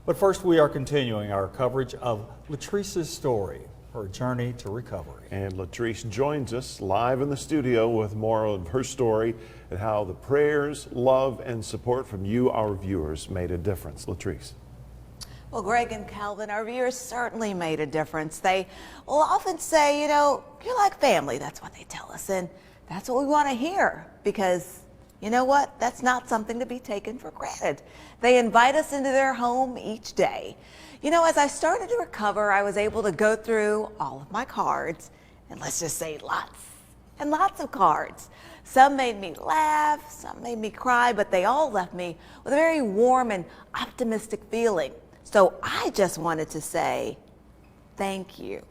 But first, we are continuing our coverage of LaTrice's story, her journey to recovery. And LaTrice joins us live in the studio with more of her story and how the prayers, love, and support from you, our viewers, made a difference. LaTrice. Well, Greg and Calvin, our viewers certainly made a difference. They will often say, you know, you're like family. That's what they tell us. And that's what we want to hear because, you know what? That's not something to be taken for granted. They invite us into their home each day. You know, as I started to recover, I was able to go through all of my cards, and let's just say lots and lots of cards. Some made me laugh, some made me cry, but they all left me with a very warm and optimistic feeling. So I just wanted to say thank you.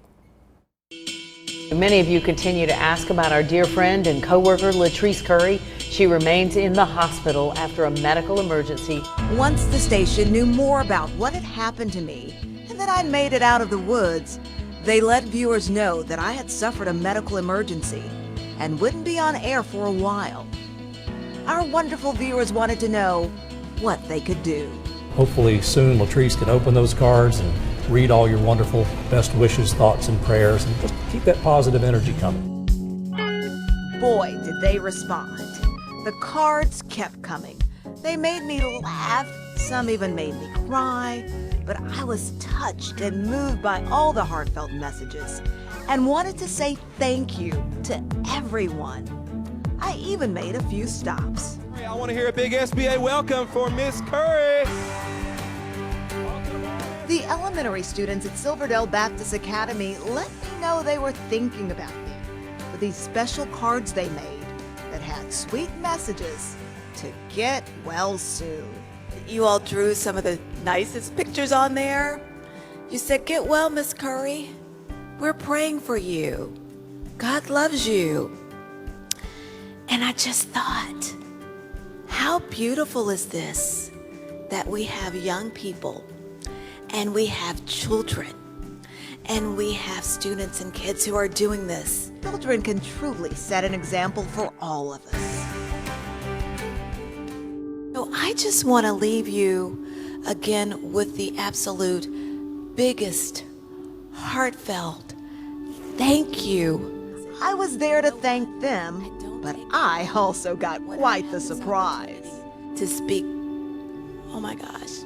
Many of you continue to ask about our dear friend and coworker LaTrice Currie. She remains in the hospital after a medical emergency. Once the station knew more about what had happened to me and that I'd made it out of the woods, they let viewers know that I had suffered a medical emergency and wouldn't be on air for a while. Our wonderful viewers wanted to know what they could do. Hopefully soon LaTrice can open those cards and read all your wonderful best wishes, thoughts, and prayers, and just keep that positive energy coming. Boy, did they respond. The cards kept coming. They made me laugh, some even made me cry, but I was touched and moved by all the heartfelt messages and wanted to say thank you to everyone. I even made a few stops. I want to hear a big SBA welcome for Miss Currie. The elementary students at Silverdale Baptist Academy let me know they were thinking about me with these special cards they made that had sweet messages to get well soon. You all drew some of the nicest pictures on there. You said, "Get well, Miss Currie. We're praying for you. God loves you." And I just thought, how beautiful is this that we have young people and we have children and we have students and kids who are doing this. Children can truly set an example for all of us. So I just want to leave you again with the absolute biggest, heartfelt thank you. I was there to thank them, but I also got quite the surprise to speak. Oh my gosh.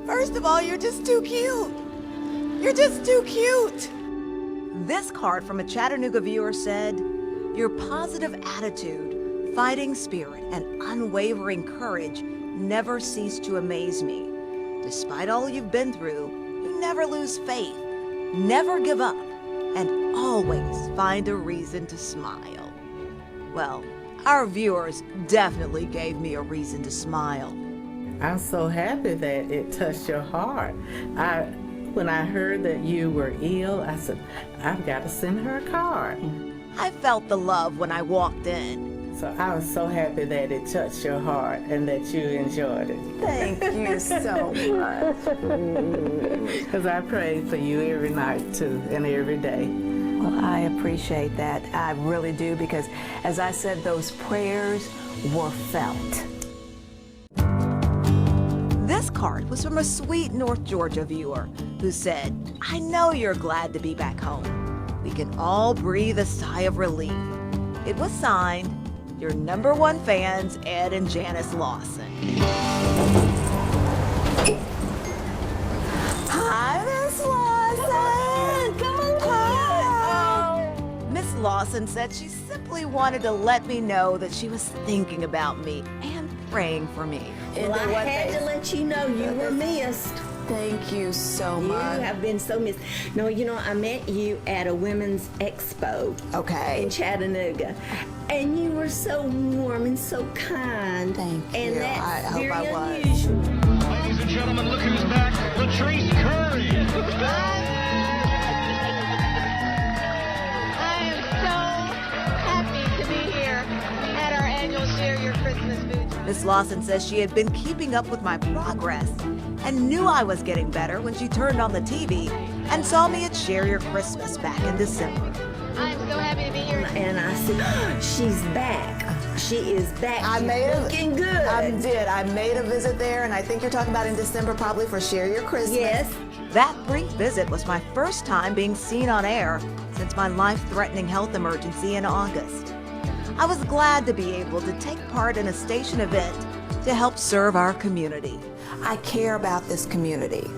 First of all, you're just too cute. You're just too cute. This card from a Chattanooga viewer said, "Your positive attitude, fighting spirit, and unwavering courage never cease to amaze me. Despite all you've been through, you never lose faith, never give up, and always find a reason to smile." Well, our viewers definitely gave me a reason to smile. I'm so happy that it touched your heart. When I heard that you were ill, I said, I've got to send her a card. I felt the love when I walked in. So I was so happy that it touched your heart and that you enjoyed it. Thank you so much. Because I prayed for you every night too and every day. Well, I appreciate that. I really do, because as I said, those prayers were felt. This card was from a sweet North Georgia viewer who said, "I know you're glad to be back home. We can all breathe a sigh of relief." It was signed, your #1 fans, Ed and Janice Lawson. Hi, Miss Lawson. Come on. Hi. Miss Lawson said she simply wanted to let me know that she was thinking about me and praying for me. Well, I had to let you know you were missed. Thank you so much. You have been so missed. No, you know, I met you at a women's expo Okay. in Chattanooga, and you were so warm and so kind. Thank and you. that's I hope very I was. unusual. Ladies and gentlemen, look who's back. LaTrice Currie. I am so happy to be here at our annual Share Your Christmas Food. Miss Lawson says she had been keeping up with my progress and knew I was getting better when she turned on the TV and saw me at Share Your Christmas back in December. I'm so happy to be here. And I said, oh, she's back. she is back. I She's made looking good. I did. I made a visit there, and I think you're talking about in December, probably for Share Your Christmas. Yes. That brief visit was my first time being seen on air since my life-threatening health emergency in August. I was glad to be able to take part in a station event to help serve our community. I care about this community.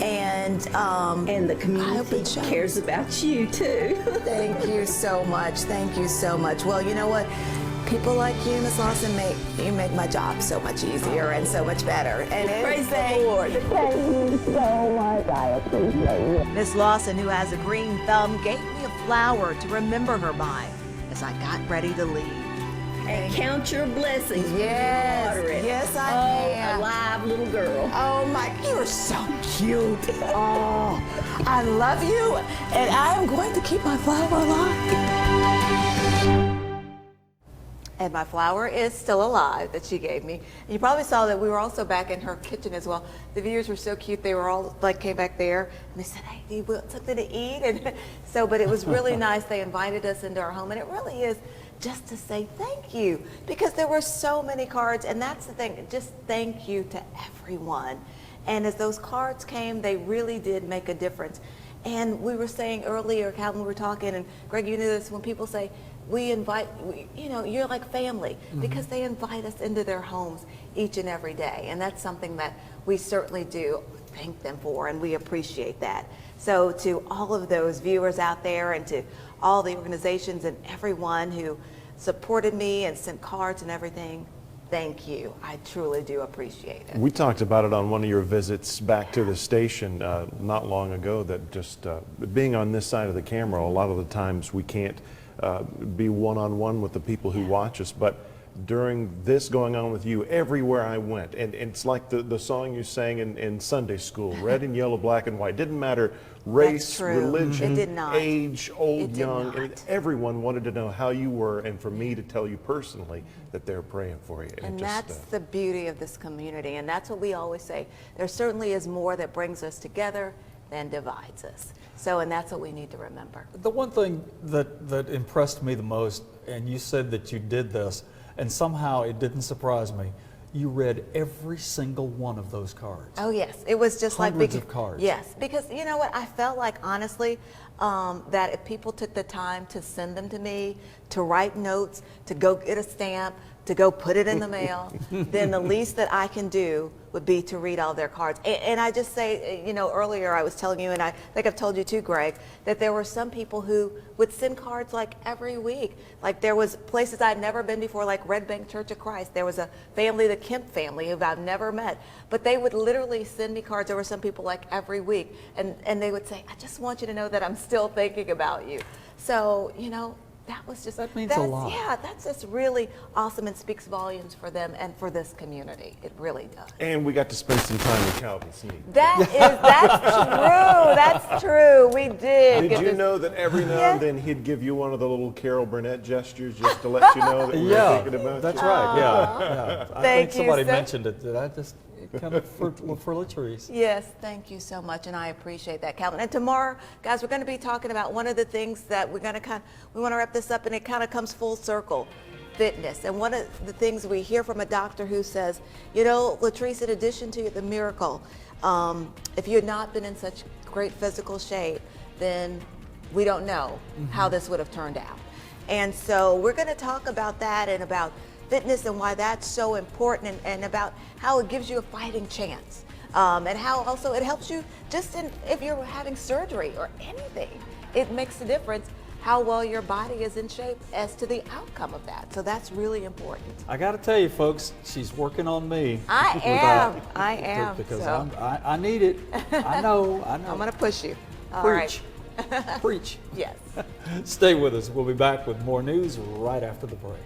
And the community cares about you too. Thank you so much. Thank you so much. Well, you know what? People like you, Ms. Lawson, make my job so much easier and so much better. And Praise the Lord. Thank you so much. I appreciate it. Ms. Lawson, who has a green thumb, gave me a flower to remember her by as I got ready to leave. And count your blessings when you water it. Yes, I am. A live little girl. Oh my, you are so cute. Oh, I love you, and I am going to keep my flower alive. And my flower is still alive that she gave me. And you probably saw that we were also back in her kitchen as well. The viewers were so cute. They were all like came back there and they said, "Hey, do you want something to eat?" And so, but it was really nice. They invited us into our home, and it really is just to say thank you, because there were so many cards, and that's the thing, just thank you to everyone. And as those cards came, they really did make a difference. And we were saying earlier, Calvin, we were talking, and Greg, you knew this, when people say, you're like family, because they invite us into their homes each and every day. And that's something that we certainly do thank them for, and we appreciate that. So to all of those viewers out there, and to all the organizations and everyone who supported me and sent cards and everything, thank you. I truly do appreciate it. We talked about it on one of your visits back to the station not long ago, that just being on this side of the camera, a lot of the times we can't be one-on-one with the people who watch us, but during this going on with you, everywhere I went, and it's like the song you sang in Sunday school, red and yellow, black and white, didn't matter race, religion, age, old, young, and everyone wanted to know how you were, and for me to tell you personally that they're praying for you. And that's the beauty of this community, and that's what we always say. There certainly is more that brings us together than divides us. So, and that's what we need to remember. The one thing that impressed me the most, and you said that you did this, and somehow it didn't surprise me, you read every single one of those cards. Oh yes, it was just hundreds like of cards. Yes, because you know what, I felt like honestly that if people took the time to send them to me, to write notes, to go get a stamp, to go put it in the mail, then the least that I can do would be to read all their cards. And I just say, earlier I was telling you, and I think I've told you too, Greg, that there were some people who would send cards like every week. Like there was places I'd never been before, like Red Bank Church of Christ. There was a family, the Kemp family, who I've never met. But they would literally send me cards. There were some people like every week. And they would say, I just want you to know that I'm still thinking about you. So, that means a lot. Yeah, that's just really awesome and speaks volumes for them and for this community. It really does. And we got to spend some time with Calvin Sneed. That's true. That's true. We did. Did you know that every now and then he'd give you one of the little Carol Burnett gestures just to let you know that we were thinking about that's you? right. Yeah. I think somebody so mentioned it. Did I just kind of for LaTrice? Yes, thank you so much, and I appreciate that, Calvin. And tomorrow, guys, we're going to be talking about one of the things that we want to wrap this up, and it kind of comes full circle. Fitness. And one of the things we hear from a doctor who says, LaTrice, in addition to the miracle, if you had not been in such great physical shape, then we don't know how this would have turned out. And so we're going to talk about that, and about fitness and why that's so important, and about how it gives you a fighting chance, and how also it helps you just if you're having surgery or anything. It makes a difference how well your body is in shape as to the outcome of that. So that's really important. I got to tell you, folks, she's working on me. I am. Because so. I need it. I know. I'm going to push you. All Preach. right. Preach. Yes. Stay with us. We'll be back with more news right after the break.